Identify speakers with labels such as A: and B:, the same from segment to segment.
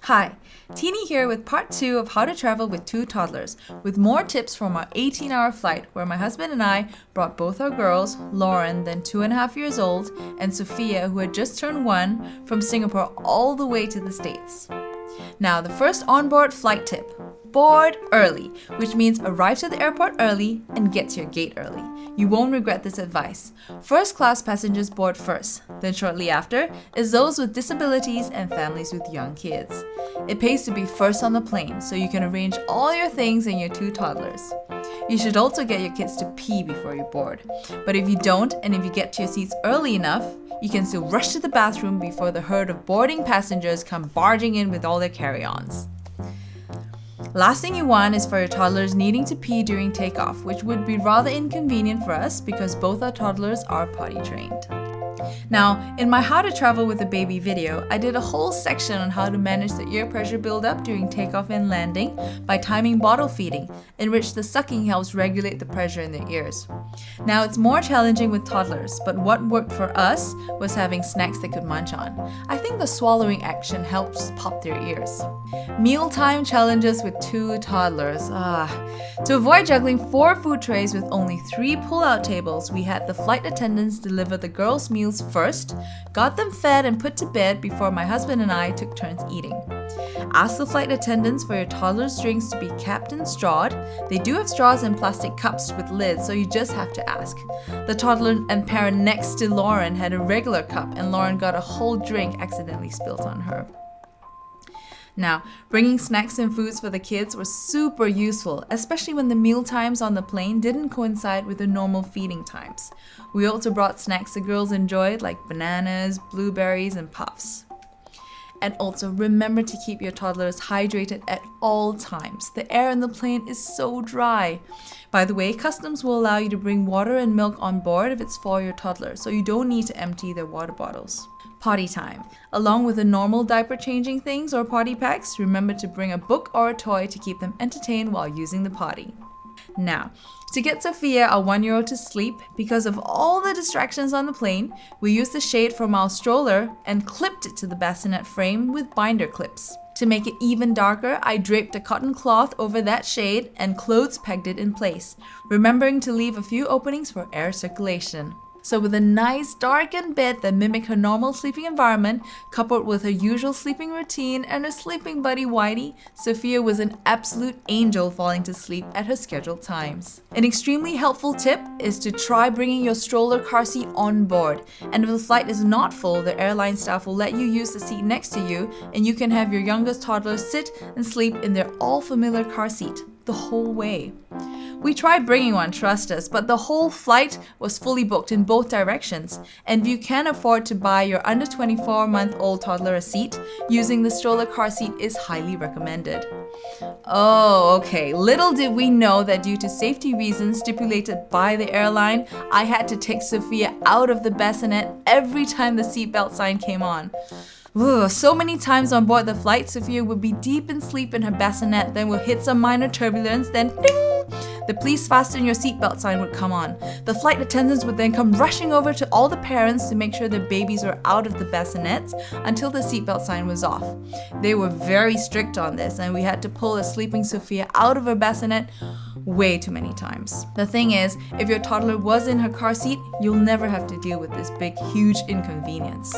A: Hi, Teeny here with part 2 of how to travel with two toddlers, with more tips from our 18-hour flight where my husband and I brought both our girls, Lauren, then 2.5 years old, and Sophia, who had just turned 1, from Singapore all the way to the States. Now, the first onboard flight tip. Board early, which means arrive to the airport early and get to your gate early. You won't regret this advice. First class passengers board first, then shortly after is those with disabilities and families with young kids. It pays to be first on the plane so you can arrange all your things and your two toddlers. You should also get your kids to pee before you board. But if you don't, and if you get to your seats early enough, you can still rush to the bathroom before the herd of boarding passengers come barging in with all their carry-ons. Last thing you want is for your toddlers needing to pee during takeoff, which would be rather inconvenient for us because both our toddlers are potty trained. Now, in my How to Travel with a Baby video, I did a whole section on how to manage the ear pressure buildup during takeoff and landing by timing bottle feeding, in which the sucking helps regulate the pressure in their ears. Now, it's more challenging with toddlers, but what worked for us was having snacks they could munch on. I think the swallowing action helps pop their ears. Mealtime challenges with two toddlers. To avoid juggling 4 food trays with only 3 pull-out tables, we had the flight attendants deliver the girls' meals first, got them fed and put to bed before my husband and I took turns eating. Ask the flight attendants for your toddlers' drinks to be capped and strawed. They do have straws and plastic cups with lids, so you just have to ask. The toddler and parent next to Lauren had a regular cup, and Lauren got a whole drink accidentally spilled on her. Now, bringing snacks and foods for the kids was super useful, especially when the meal times on the plane didn't coincide with the normal feeding times. We also brought snacks the girls enjoyed, like bananas, blueberries, and puffs. And also remember to keep your toddlers hydrated at all times. The air in the plane is so dry. By the way, customs will allow you to bring water and milk on board if it's for your toddler, so you don't need to empty their water bottles. Potty time. Along with the normal diaper changing things or potty packs, remember to bring a book or a toy to keep them entertained while using the potty. Now, to get Sophia, our 1-year-old, to sleep, because of all the distractions on the plane, we used the shade from our stroller and clipped it to the bassinet frame with binder clips. To make it even darker, I draped a cotton cloth over that shade and clothes pegged it in place, remembering to leave a few openings for air circulation. So with a nice darkened bed that mimicked her normal sleeping environment, coupled with her usual sleeping routine and her sleeping buddy Whitey, Sophia was an absolute angel falling to sleep at her scheduled times. An extremely helpful tip is to try bringing your stroller car seat on board. And if the flight is not full, the airline staff will let you use the seat next to you, and you can have your youngest toddler sit and sleep in their all-familiar car seat the whole way. We tried bringing one, trust us, but the whole flight was fully booked in both directions. And if you can afford to buy your under 24-month-old toddler a seat, using the stroller car seat is highly recommended. Oh, okay. Little did we know that due to safety reasons stipulated by the airline, I had to take Sophia out of the bassinet every time the seatbelt sign came on. So many times on board the flight, Sophia would be deep in sleep in her bassinet, then would hit some minor turbulence, then ding! The please fasten your seatbelt sign would come on. The flight attendants would then come rushing over to all the parents to make sure their babies were out of the bassinets until the seatbelt sign was off. They were very strict on this, and we had to pull a sleeping Sophia out of her bassinet way too many times. The thing is, if your toddler was in her car seat, you'll never have to deal with this big, huge inconvenience.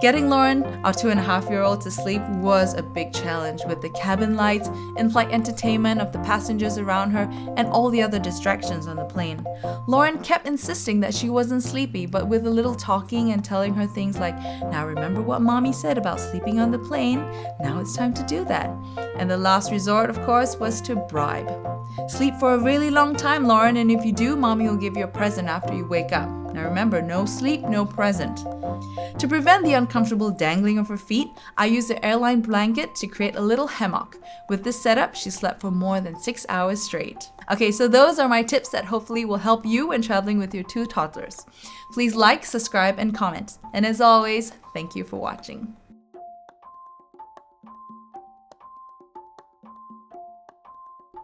A: Getting Lauren, our 2.5-year-old, to sleep was a big challenge with the cabin lights, in-flight entertainment of the passengers around her, and all the other distractions on the plane. Lauren kept insisting that she wasn't sleepy, but with a little talking and telling her things like, "Now remember what mommy said about sleeping on the plane? Now it's time to do that." And the last resort, of course, was to bribe. "Sleep for a really long time, Lauren, and if you do, mommy will give you a present after you wake up." Now remember, no sleep, no present. To prevent the uncomfortable dangling of her feet, I used the airline blanket to create a little hammock. With this setup, she slept for more than 6 hours straight. Okay, so those are my tips that hopefully will help you when traveling with your two toddlers. Please like, subscribe, and comment. And as always, thank you for watching.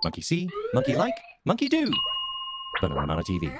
B: Monkey see, monkey like, monkey do. BananaManaTV.